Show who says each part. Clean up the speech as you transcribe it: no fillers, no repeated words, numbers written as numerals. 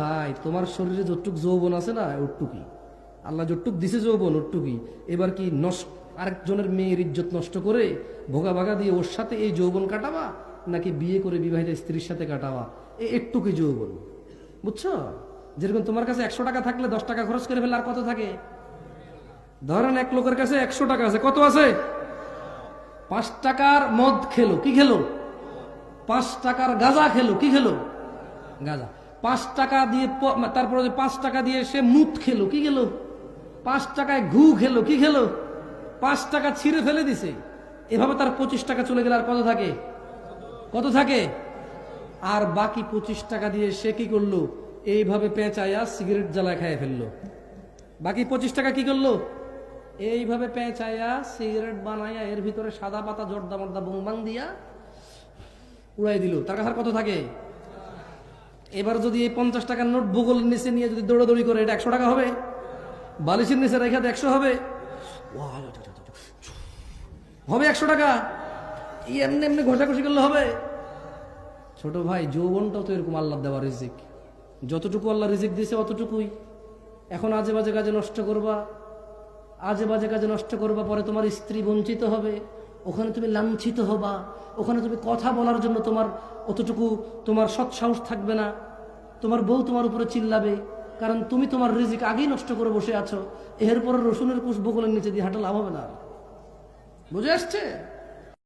Speaker 1: ভাই, তোমার শরীরে যতটুক যৌবন আছে না ওটুকুই, আল্লাহ যতটুক দিছে যৌবন ওটুকুই। এবার কি আরেকজনের মেয়ের ইজ্জত নষ্ট করে ভোগা ভাগা দিয়ে ওর সাথে এই যৌবন কাটাবা, নাকি বিয়ে করে বিবাহিত স্ত্রীর সাথে কাটাবা? একটুকুই যৌবন, বুঝছো? যেরকম তোমার কাছে 100 টাকা থাকলে 10 টাকা খরচ করে ফেলে আর কত থাকে? ধরেন এক লোকের কাছে 100 টাকা আছে, কত আছে? 5 টাকার মদ খেলো, কি খেলো? 5 টাকার গাঁজা খেলো, কি খেলো? গাঁজা। 5 টাকা দিয়ে তারপরে 5 টাকা দিয়ে সে মুত খেলো, কি খেলো? 5 টাকায় ঘু খেলো, কি খেলো? 5 টাকা ছিঁড়ে ফেলে দিছে। এভাবে তার 25 টাকা চলে গেলে আর কত থাকে? কত থাকে? আর বাকি 25 টাকা দিয়ে সে কি করলো? এইভাবে পেঁচাইয়া সিগারেট জ্বালায় খাইয়ে ফেললো। বাকি 25 টাকা কি করলো? এইভাবে পেঁচাইয়া সিগারেট বানাইয়া এর ভিতরে সাদা পাতা জর্দা মর্দা বুংবাং দিয়া উড়াই দিল। তার কাছে আর কত থাকে? এবার যদি এই 50 টাকার নোট ভূগোল নিচে নিয়ে যদি দৌড়াদৌড়ি করে, এটা 100 টাকা হবে? বালিশের নিচে রেখা 100 হবে? হবে 100 টাকা? এমনি এমনি ঘষাঘষি করলে হবে? ছোট ভাই, যৌবনটাও তো এরকম আল্লাহ দেওয়া রিজিক। যতটুকু আল্লাহ রিজিক দিয়েছে অতটুকুই। এখন আজে বাজে কাজে নষ্ট করবা, আজে বাজে কাজে নষ্ট করবা, পরে তোমার স্ত্রী বঞ্চিত হবে, ওখানে তুমি লাঞ্ছিত হবা, ওখানে তুমি কথা বলার জন্য তোমার অতটুকু তোমার সৎ সাহস থাকবে না, তোমার বউ তোমার উপরে চিল্লাবে, কারণ তুমি তোমার রিজিক আগেই নষ্ট করে বসে আছো। এরপরে রসুনের কুশ বগলের নিচে দিয়ে হাঁটা লাভ হবে না। বুঝে আসছে?